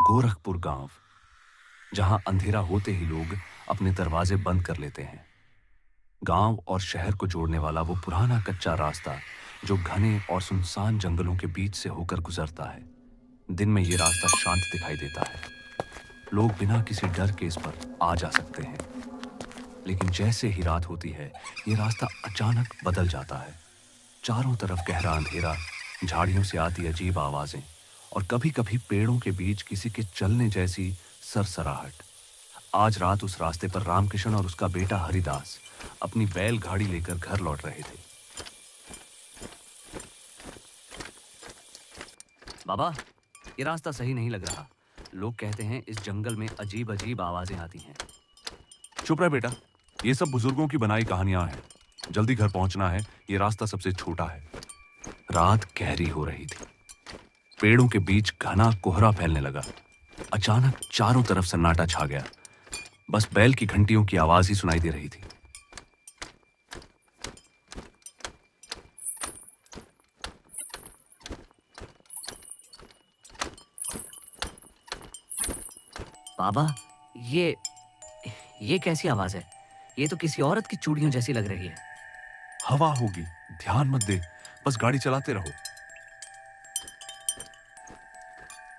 गोरखपुर गांव, जहां अंधेरा होते ही लोग अपने दरवाजे बंद कर लेते हैं। गांव और शहर को जोड़ने वाला वो पुराना कच्चा रास्ता जो घने और सुनसान जंगलों के बीच से होकर गुजरता है। दिन में ये रास्ता शांत दिखाई देता है, लोग बिना किसी डर के इस पर आ जा सकते हैं। लेकिन जैसे ही रात होती है, ये रास्ता अचानक बदल जाता है। चारों तरफ गहरा अंधेरा, झाड़ियों से आती अजीब आवाजें और कभी-कभी पेड़ों के बीच किसी के चलने जैसी सरसराहट। आज रात उस रास्ते पर रामकिशन और उसका बेटा हरिदास अपनी बैलगाड़ी लेकर घर लौट रहे थे। बाबा, ये रास्ता सही नहीं लग रहा। लोग कहते हैं इस जंगल में अजीब अजीब आवाजें आती हैं। चुप रह बेटा, ये सब बुजुर्गों की बनाई कहानियां हैं। जल्दी घर पहुंचना है, ये रास्ता सबसे छोटा है। रात गहरी हो रही थी, पेड़ों के बीच घना कोहरा फैलने लगा। अचानक चारों तरफ सन्नाटा छा गया, बस बैल की घंटियों की आवाज ही सुनाई दे रही थी। बाबा, ये कैसी आवाज है? ये तो किसी औरत की चूड़ियों जैसी लग रही है। हवा होगी, ध्यान मत दे, बस गाड़ी चलाते रहो।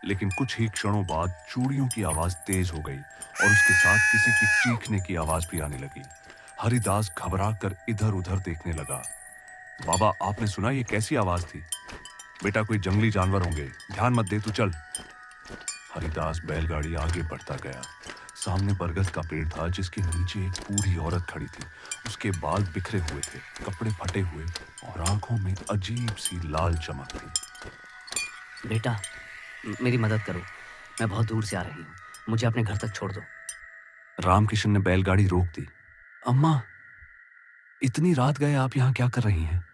लेकिन कुछ ही क्षणों बाद चूड़ियों की आवाज तेज हो गई और उसके साथ किसी की चीखने की आवाज भी आने लगी। हरिदास घबरा कर इधर उधर देखने लगा। बाबा, आपने सुना ये कैसी आवाज थी? बेटा, कोई जंगली जानवर होंगे, ध्यान मत दे, तू चल। हरिदास बैलगाड़ी आगे बढ़ता गया। सामने बरगद का पेड़ था जिसके नीचे एक बूढ़ी औरत खड़ी थी। उसके बाल बिखरे हुए थे, कपड़े फटे हुए और आंखों में अजीब सी लाल चमक थी। बेटा, मेरी मदद करो, मैं बहुत दूर से आ रही हूँ, मुझे अपने घर तक छोड़ दो। रामकिशन ने बैलगाड़ी रोक दी। अम्मा, इतनी रात गए आप यहाँ क्या कर रही हैं?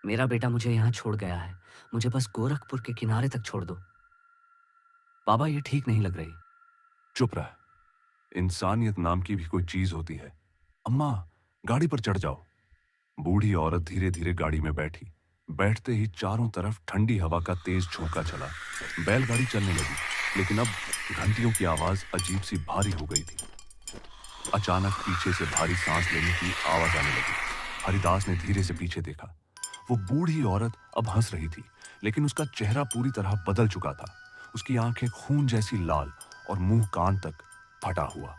मेरा बेटा मुझे यहाँ छोड़ गया है, मुझे बस गोरखपुर के किनारे तक छोड़ दो। बाबा, ये ठीक नहीं लग रही। चुप रह, इंसानियत नाम की भी कोई चीज होती है। अम्मा, गाड़ी पर चढ़ जाओ। बूढ़ी औरत धीरे धीरे गाड़ी में बैठी। बैठते ही चारों तरफ ठंडी हवा का तेज झोंका चला। बैलगाड़ी चलने लगी, लेकिन अब घंटियों की आवाज अजीब सी भारी हो गई थी। अचानक पीछे से भारी सांस लेने की आवाज आने लगी। हरिदास ने धीरे से पीछे देखा। वो बूढ़ी औरत अब हंस रही थी, लेकिन उसका चेहरा पूरी तरह बदल चुका था। उसकी आंखें खून जैसी लाल और मुंह कान तक फटा हुआ।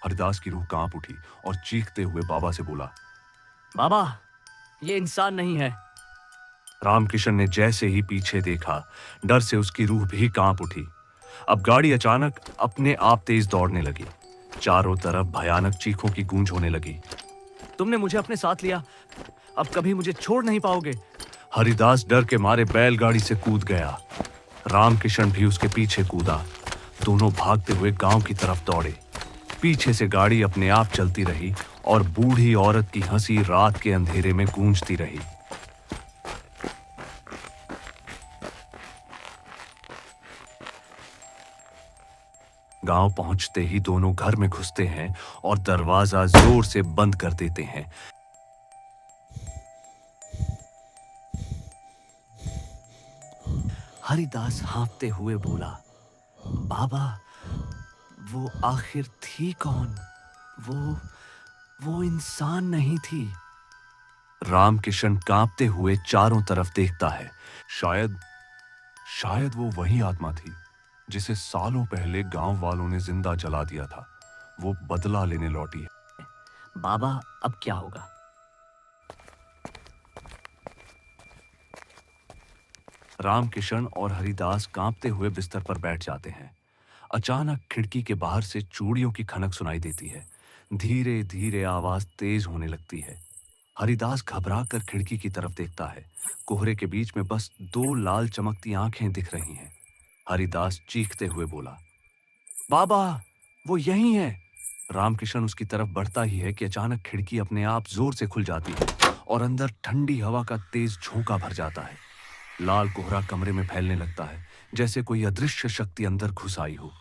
हरिदास की रूह कांप उठी और चीखते हुए बाबा से बोला, बाबा, ये इंसान नहीं है। रामकिशन ने जैसे ही पीछे देखा, डर से उसकी रूह भी कांप उठी। अब गाड़ी अचानक अपने आप तेज दौड़ने लगी। चारों तरफ भयानक चीखों की गूंज होने लगी। तुमने मुझे अपने साथ लिया, अब कभी मुझे छोड़ नहीं पाओगे। हरिदास डर के मारे बैलगाड़ी से कूद गया। रामकिशन भी उसके पीछे कूदा। दोनों भागते हुए गांव की तरफ दौड़े। पीछे से गाड़ी अपने आप चलती रही और बूढ़ी औरत की हंसी रात के अंधेरे में गूंजती रही। गांव पहुंचते ही दोनों घर में घुसते हैं और दरवाजा जोर से बंद कर देते हैं। हरिदास हाँफते हुए बोला, बाबा, वो आखिर थी कौन? वो इंसान नहीं थी। रामकिशन कांपते हुए चारों तरफ देखता है। शायद वो वही आत्मा थी जिसे सालों पहले गांव वालों ने जिंदा जला दिया था। वो बदला लेने लौटी है। बाबा, अब क्या होगा? रामकिशन और हरिदास कांपते हुए बिस्तर पर बैठ जाते हैं। अचानक खिड़की के बाहर से चूड़ियों की खनक सुनाई देती है। धीरे धीरे आवाज तेज होने लगती है। हरिदास घबरा कर खिड़की की तरफ देखता है। कोहरे के बीच में बस दो लाल चमकती आंखें दिख रही हैं। हरिदास चीखते हुए बोला, बाबा, वो यही है। रामकिशन उसकी तरफ बढ़ता ही है कि अचानक खिड़की अपने आप जोर से खुल जाती है और अंदर ठंडी हवा का तेज झोंका भर जाता है। लाल कोहरा कमरे में फैलने लगता है, जैसे कोई अदृश्य शक्ति अंदर घुस आई हो।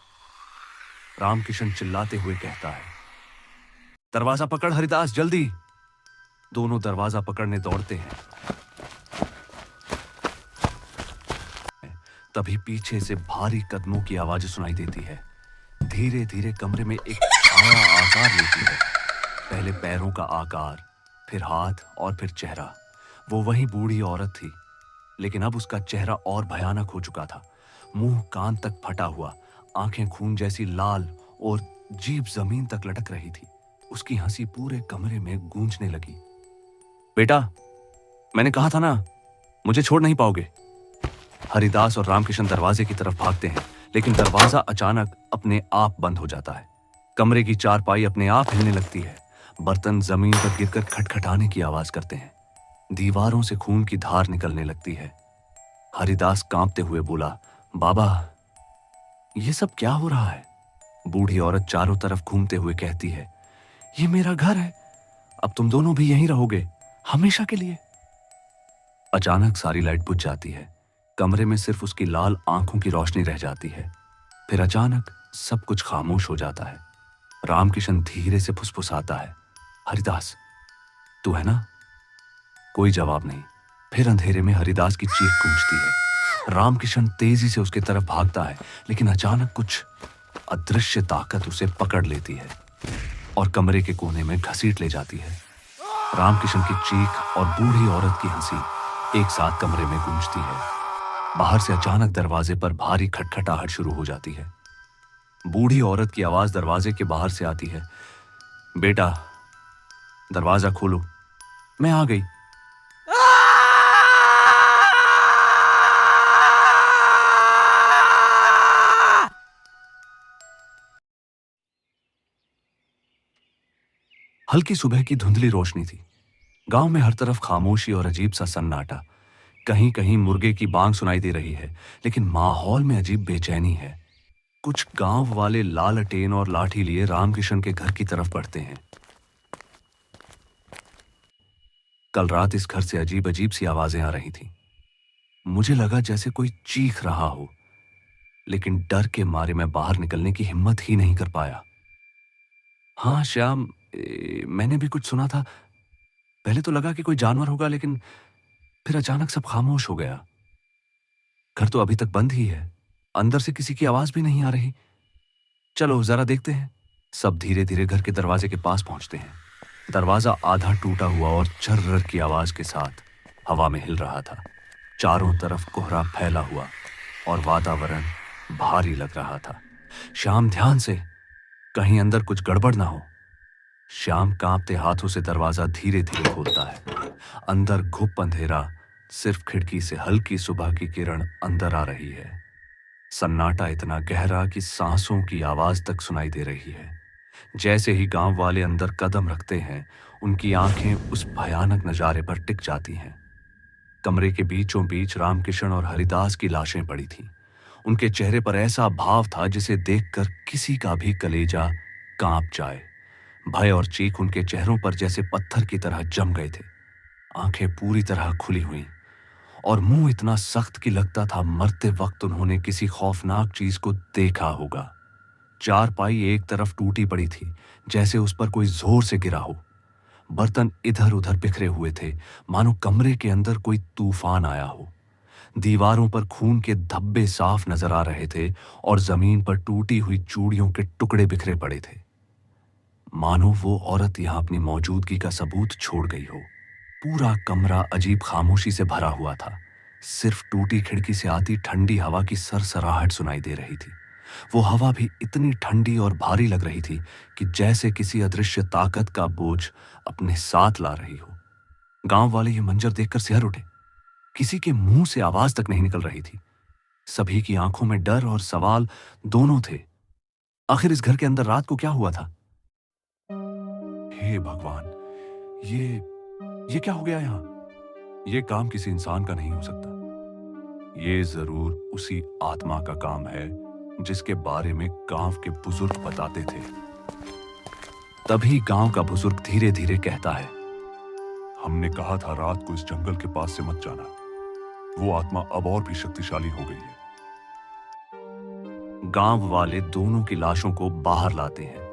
रामकिशन चिल्लाते हुए कहता है, दरवाजा पकड़ हरिदास, जल्दी। दोनों दरवाजा पकड़ने दौड़ते हैं। तभी पीछे से भारी कदमों की आवाज सुनाई देती है। धीरे धीरे कमरे में एक छाया आकार लेती है। पहले पैरों का आकार, फिर हाथ और फिर चेहरा। वो वही बूढ़ी औरत थी, लेकिन अब उसका चेहरा और भयानक हो चुका था। मुंह कान तक फटा हुआ, आंखें खून जैसी लाल और जीभ जमीन तक लटक रही थी। उसकी हंसी पूरे कमरे में गूंजने लगी। बेटा, मैंने कहा था ना, मुझे छोड़ नहीं पाओगे। हरिदास और रामकिशन दरवाजे की तरफ भागते हैं, लेकिन दरवाजा अचानक अपने आप बंद हो जाता है। कमरे की चारपाई अपने आप हिलने लगती है। बर्तन जमीन पर गिरकर खटखटाने की आवाज करते हैं। दीवारों से खून की धार निकलने लगती है। हरिदास कांपते हुए बोला, बाबा, ये सब क्या हो रहा है? बूढ़ी औरत चारों तरफ घूमते हुए कहती है, ये मेरा घर है, अब तुम दोनों भी यहीं रहोगे, हमेशा के लिए। अचानक सारी लाइट बुझ जाती है। कमरे में सिर्फ उसकी लाल आंखों की रोशनी रह जाती है। फिर अचानक सब कुछ खामोश हो जाता है। रामकिशन धीरे से फुसफुसाता है, हरिदास, तू है ना? कोई जवाब नहीं। फिर अंधेरे में हरिदास की चीख गूंजती है। रामकिशन तेजी से उसकी तरफ भागता है, लेकिन अचानक कुछ अदृश्य ताकत उसे पकड़ लेती है और कमरे के कोने में घसीट ले जाती है। रामकिशन की चीख और बूढ़ी औरत की हंसी एक साथ कमरे में गूंजती है। बाहर से अचानक दरवाजे पर भारी खटखटाहट शुरू हो जाती है। बूढ़ी औरत की आवाज दरवाजे के बाहर से आती है, बेटा, दरवाजा खोलो, मैं आ गई। हल्की सुबह की धुंधली रोशनी थी। गांव में हर तरफ खामोशी और अजीब सा सन्नाटा। कहीं कहीं मुर्गे की बांग सुनाई दे रही है, लेकिन माहौल में अजीब बेचैनी है। कुछ गांव वाले लालटेन और लाठी लिए रामकिशन के घर की तरफ बढ़ते हैं। कल रात इस घर से अजीब अजीब सी आवाजें आ रही थीं। मुझे लगा जैसे कोई चीख रहा हो, लेकिन डर के मारे मैं बाहर निकलने की हिम्मत ही नहीं कर पाया। हाँ श्याम, मैंने भी कुछ सुना था। पहले तो लगा कि कोई जानवर होगा, लेकिन फिर अचानक सब खामोश हो गया। घर तो अभी तक बंद ही है, अंदर से किसी की आवाज भी नहीं आ रही। चलो जरा देखते हैं। सब धीरे धीरे घर के दरवाजे के पास पहुंचते हैं। दरवाजा आधा टूटा हुआ और चर्र की आवाज के साथ हवा में हिल रहा था। चारों तरफ कोहरा फैला हुआ और वातावरण भारी लग रहा था। श्याम, ध्यान से, कहीं अंदर कुछ गड़बड़ ना हो। श्याम कांपते हाथों से दरवाजा धीरे धीरे खोलता है। अंदर घुप अंधेरा, सिर्फ खिड़की से हल्की सुबह की किरण अंदर आ रही है। सन्नाटा इतना गहरा कि सांसों की आवाज तक सुनाई दे रही है। जैसे ही गांव वाले अंदर कदम रखते हैं, उनकी आंखें उस भयानक नजारे पर टिक जाती हैं। कमरे के बीचों बीच रामकिशन और हरिदास की लाशें पड़ी थीं। उनके चेहरे पर ऐसा भाव था जिसे देखकर किसी का भी कलेजा कांप जाए। भय और चीख उनके चेहरों पर जैसे पत्थर की तरह जम गए थे। आंखें पूरी तरह खुली हुई और मुंह इतना सख्त कि लगता था मरते वक्त उन्होंने किसी खौफनाक चीज को देखा होगा। चारपाई एक तरफ टूटी पड़ी थी, जैसे उस पर कोई जोर से गिरा हो। बर्तन इधर उधर बिखरे हुए थे, मानो कमरे के अंदर कोई तूफान आया हो। दीवारों पर खून के धब्बे साफ नजर आ रहे थे और जमीन पर टूटी हुई चूड़ियों के टुकड़े बिखरे पड़े थे। मानो वो औरत यहां अपनी मौजूदगी का सबूत छोड़ गई हो। पूरा कमरा अजीब खामोशी से भरा हुआ था। सिर्फ टूटी खिड़की से आती ठंडी हवा की सरसराहट सुनाई दे रही थी। वो हवा भी इतनी ठंडी और भारी लग रही थी कि जैसे किसी अदृश्य ताकत का बोझ अपने साथ ला रही हो। गांव वाले ये मंजर देखकर सिहर उठे। किसी के मुंह से आवाज तक नहीं निकल रही थी। सभी की आंखों में डर और सवाल दोनों थे। आखिर इस घर के अंदर रात को क्या हुआ था? हे भगवान, ये क्या हो गया यहां? ये काम किसी इंसान का नहीं हो सकता। ये जरूर उसी आत्मा का काम है जिसके बारे में गांव के बुजुर्ग बताते थे। तभी गांव का बुजुर्ग धीरे धीरे कहता है, हमने कहा था रात को इस जंगल के पास से मत जाना। वो आत्मा अब और भी शक्तिशाली हो गई है। गांव वाले दोनों की लाशों को बाहर लाते हैं।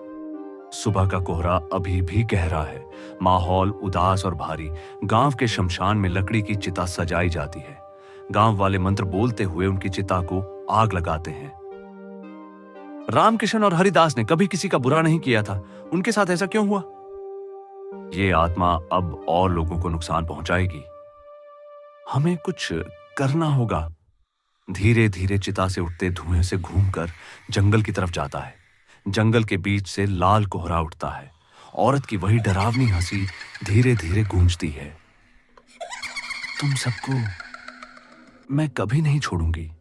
सुबह का कोहरा अभी भी गहरा है, माहौल उदास और भारी। गांव के शमशान में लकड़ी की चिता सजाई जाती है। गांव वाले मंत्र बोलते हुए उनकी चिता को आग लगाते हैं। रामकिशन और हरिदास ने कभी किसी का बुरा नहीं किया था, उनके साथ ऐसा क्यों हुआ? ये आत्मा अब और लोगों को नुकसान पहुंचाएगी। हमें कुछ करना होगा। धीरे धीरे चिता से उठते धुएं से घूमकर जंगल की तरफ जाता है। जंगल के बीच से लाल कोहरा उठता है। औरत की वही डरावनी हंसी धीरे धीरे गूंजती है। तुम सबको मैं कभी नहीं छोड़ूंगी।